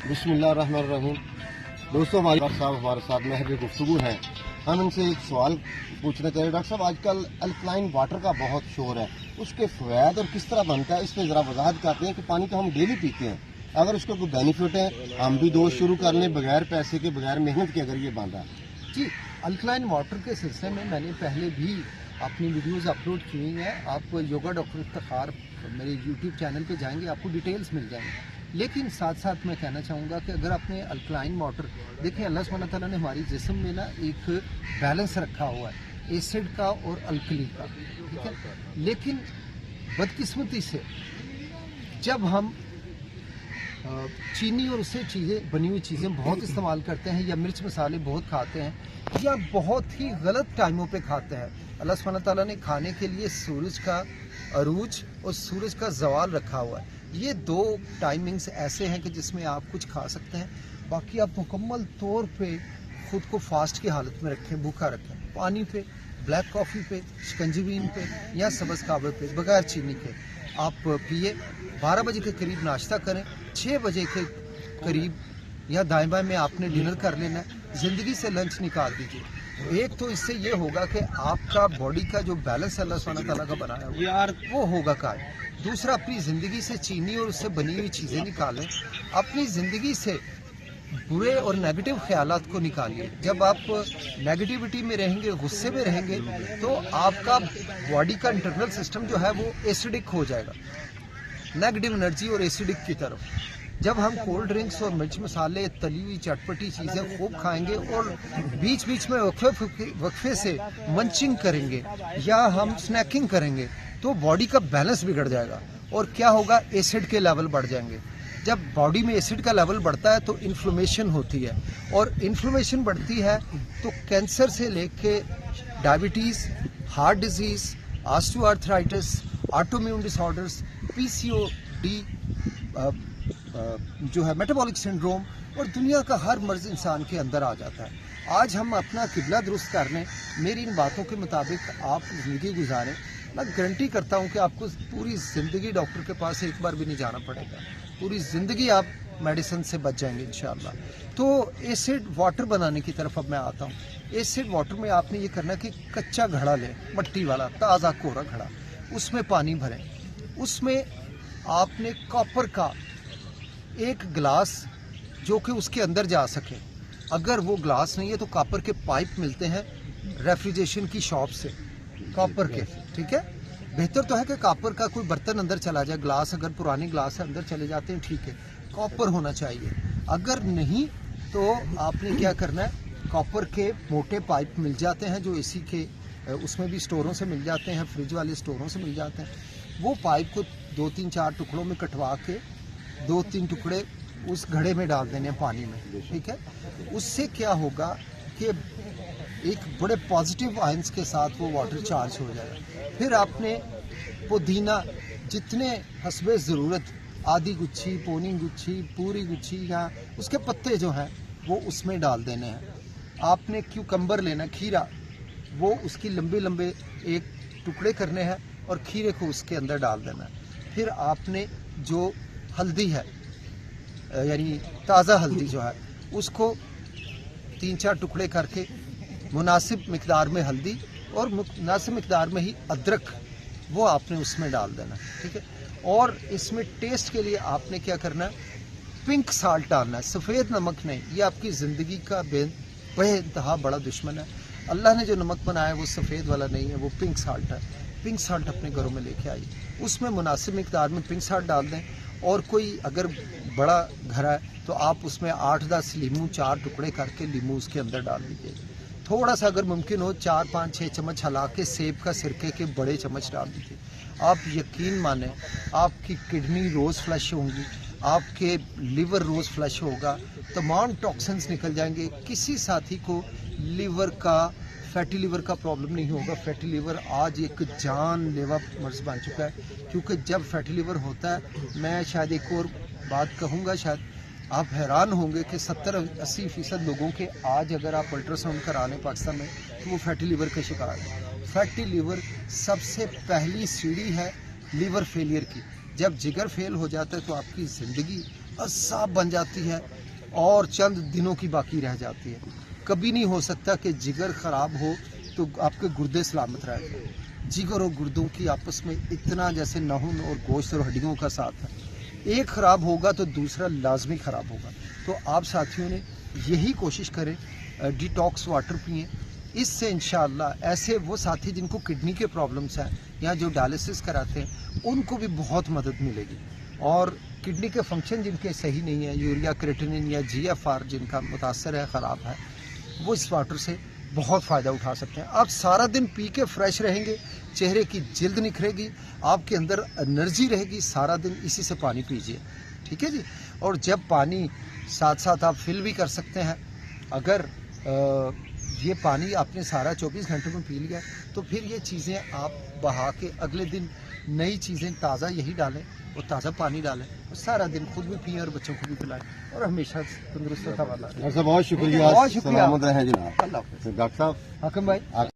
बिस्मिल्लाहिर्रहमानिर्रहीम। दोस्तों, हमारे डॉक्टर साहब हमारे साथ महर गुफ्तगू हैं। हम इनसे एक सवाल पूछना चाहिए। डॉक्टर साहब, आजकल अल्कलाइन वाटर का बहुत शोर है, उसके फ़वायद और किस तरह बनता है, इस पर ज़रा वजाहत करते हैं कि पानी तो हम डेली पीते हैं, अगर उसका कोई बेनिफिट है हम भी दोस्त शुरू कर लें बगैर पैसे के बगैर मेहनत के, अगर ये बांधा है। जी, अल्कलाइन वाटर के सिलसिले में मैंने पहले भी अपनी वीडियोस अपलोड की हुई हैं। आप योगा डॉक्टर इफ्तिखार मेरे यूट्यूब चैनल पे जाएंगे, आपको डिटेल्स मिल जाएंगी। लेकिन साथ साथ मैं कहना चाहूँगा कि अगर आपने अल्कलाइन वाटर देखें, अल्लाह सुब्हानहू तआला ने हमारी जिस्म में ना एक बैलेंस रखा हुआ है एसिड का और अल्कली का, ठीक है। लेकिन बदकिस्मती से जब हम चीनी और उससे चीज़ें बनी हुई चीज़ें बहुत इस्तेमाल करते हैं, या मिर्च मसाले बहुत खाते हैं, या बहुत ही गलत टाइमों पे खाते हैं। अल्लाह सुब्हानहू तआला ने खाने के लिए सूरज का अरूज और सूरज का ज़वाल रखा हुआ है। ये दो टाइमिंग्स ऐसे हैं कि जिसमें आप कुछ खा सकते हैं, बाकी आप मुकम्मल तौर पे ख़ुद को फास्ट की हालत में रखें, भूखा रखें। पानी पे, ब्लैक कॉफ़ी पे, शिकंजीबीन पे या सब्ज़ कावे पे बगैर चीनी के आप पिए। 12 बजे के करीब नाश्ता करें, 6 बजे के करीब या दाएं बाएं में आपने डिनर कर लेना है। ज़िंदगी से लंच निकाल दीजिए। एक तो इससे ये होगा कि आपका बॉडी का जो बैलेंस अल्लाह सुब्हानहू तआला का बनाया हुआ वो होगा कायम। दूसरा, अपनी ज़िंदगी से चीनी और उससे बनी हुई चीज़ें निकालें। अपनी ज़िंदगी से बुरे और नेगेटिव ख्यालात को निकालिए। जब आप नेगेटिविटी में रहेंगे, गुस्से में रहेंगे, तो आपका बॉडी का इंटरनल सिस्टम जो है वो एसिडिक हो जाएगा, नेगेटिव एनर्जी और एसिडिक की तरफ। जब हम कोल्ड ड्रिंक्स और मिर्च मसाले, तली हुई चटपटी चीज़ें खूब खाएंगे और बीच बीच में वक्फे से मंचिंग करेंगे या हम स्नैकिंग करेंगे, तो बॉडी का बैलेंस बिगड़ जाएगा। और क्या होगा, एसिड के लेवल बढ़ जाएंगे। जब बॉडी में एसिड का लेवल बढ़ता है तो इन्फ्लेमेशन होती है, और इन्फ्लेमेशन बढ़ती है तो कैंसर से लेके diabetes, heart disease, osteoarthritis, autoimmune disorders, PCOD जो है, मेटाबॉलिक सिंड्रोम, और दुनिया का हर मर्ज इंसान के अंदर आ जाता है। आज हम अपना किबला दुरुस्त कर लें, मेरी इन बातों के मुताबिक आप ज़िंदगी गुजारें, मैं गारंटी करता हूं कि आपको पूरी ज़िंदगी डॉक्टर के पास एक बार भी नहीं जाना पड़ेगा। पूरी ज़िंदगी आप मेडिसिन से बच जाएंगे इंशाअल्लाह। तो एसिड वाटर बनाने की तरफ अब मैं आता हूँ। एसिड वाटर में आपने ये करना कि कच्चा घड़ा लें, मट्टी वाला ताज़ा कोरा घड़ा, उसमें पानी भरें। उसमें आपने कॉपर का एक गिलास जो कि उसके अंदर जा सके, अगर वो ग्लास नहीं है तो कॉपर के पाइप मिलते हैं रेफ्रिजरेशन की शॉप से, कॉपर के, ठीक है। बेहतर तो है कि कॉपर का कोई बर्तन अंदर चला जाए, ग्लास अगर पुराने ग्लास है अंदर चले जाते हैं, ठीक है, कॉपर होना चाहिए। अगर नहीं तो आपने क्या करना है, कॉपर के मोटे पाइप मिल जाते हैं जो एसी के उसमें भी स्टोरों से मिल जाते हैं, फ्रिज वाले स्टोरों से मिल जाते हैं। वो पाइप को 2-3-4 टुकड़ों में कटवा के 2-3 टुकड़े उस घड़े में डाल देने हैं पानी में, ठीक है। उससे क्या होगा कि एक बड़े पॉजिटिव आयंस के साथ वो वाटर चार्ज हो जाएगा। फिर आपने पुदीना जितने हस्बे ज़रूरत, आधी गुच्छी, पौनी गुच्छी, पूरी गुच्छी, या उसके पत्ते जो हैं वो उसमें डाल देने हैं। आपने क्यूकम्बर लेना, खीरा, वो उसकी लंबे लंबे एक टुकड़े करने हैं और खीरे को उसके अंदर डाल देना है। फिर आपने जो हल्दी है, यानी ताज़ा हल्दी जो है, उसको 3-4 टुकड़े करके मुनासिब मिकदार में हल्दी और मुनासिब मिकदार में ही अदरक, वो आपने उसमें डाल देना, ठीक है। और इसमें टेस्ट के लिए आपने क्या करना है, पिंक साल्ट डालना है, सफ़ेद नमक नहीं। ये आपकी ज़िंदगी का बेइंतहा बड़ा दुश्मन है। अल्लाह ने जो नमक बनाया है वो सफ़ेद वाला नहीं है, वो पिंक साल्ट है। पिंक साल्ट अपने घरों में लेके आइए, उसमें मुनासिब मिकदार में पिंक साल्ट डाल दें। और कोई अगर बड़ा घर है तो आप उसमें 8-10 लीमू 4 टुकड़े करके लीमू उसके अंदर डाल दीजिए। थोड़ा सा अगर मुमकिन हो 4-5-6 चम्मच हिला के सेब का सिरके के बड़े चम्मच डाल दीजिए। आप यकीन माने, आपकी किडनी रोज़ फ्लश होंगी, आपके लिवर रोज़ फ्लश होगा, तमाम टॉक्सिन्स निकल जाएंगे। किसी साथी को लिवर का, फैटी लिवर का प्रॉब्लम नहीं होगा। फैटी लिवर आज एक जानलेवा मर्ज बन चुका है, क्योंकि जब फैटी लिवर होता है, मैं शायद एक और बात कहूँगा, शायद आप हैरान होंगे कि 70-80% लोगों के आज अगर आप अल्ट्रासाउंड करा लें पाकिस्तान में तो वो फैटी लिवर के शिकार हैं। फैटी लिवर सबसे पहली सीढ़ी है लीवर फेलियर की। जब जिगर फेल हो जाता है तो आपकी ज़िंदगी असाब बन जाती है और चंद दिनों की बाकी रह जाती है। कभी नहीं हो सकता कि जिगर ख़राब हो तो आपके गुर्दे सलामत रह। जिगर और गुर्दों की आपस में इतना जैसे नाखून और गोश्त और हड्डियों का साथ है, एक ख़राब होगा तो दूसरा लाजमी ख़राब होगा। तो आप साथियों ने यही कोशिश करें, डिटॉक्स वाटर पिएं। इससे इंशाअल्लाह ऐसे वो साथी जिनको किडनी के प्रॉब्लम्स हैं या जो डायलिसिस कराते हैं उनको भी बहुत मदद मिलेगी। और किडनी के फंक्शन जिनके सही नहीं है, यूरिया क्रिएटिनिन या GFR जिनका मुतासर है, ख़राब है, वो इस वाटर से बहुत फ़ायदा उठा सकते हैं। आप सारा दिन पी के फ्रेश रहेंगे, चेहरे की जिल्द निखरेगी, आपके अंदर एनर्जी रहेगी। सारा दिन इसी से पानी पीजिए, ठीक है जी। और जब पानी साथ साथ आप फिल भी कर सकते हैं। अगर ये पानी आपने सारा 24 घंटे में पी लिया तो फिर ये चीज़ें आप बहा के अगले दिन नई चीज़ें ताज़ा यही डालें और ताज़ा पानी डालें और सारा दिन खुद भी पिएं और बच्चों को भी पिलाएं और हमेशा तंदुरुस्त का वाला। डॉक्टर साहब बहुत शुक्रिया, बहुत शुक्रिया। सलामत रहें जनाब। अल्लाह हाफ़िज़। डॉक्टर साहब हाकिम भाई।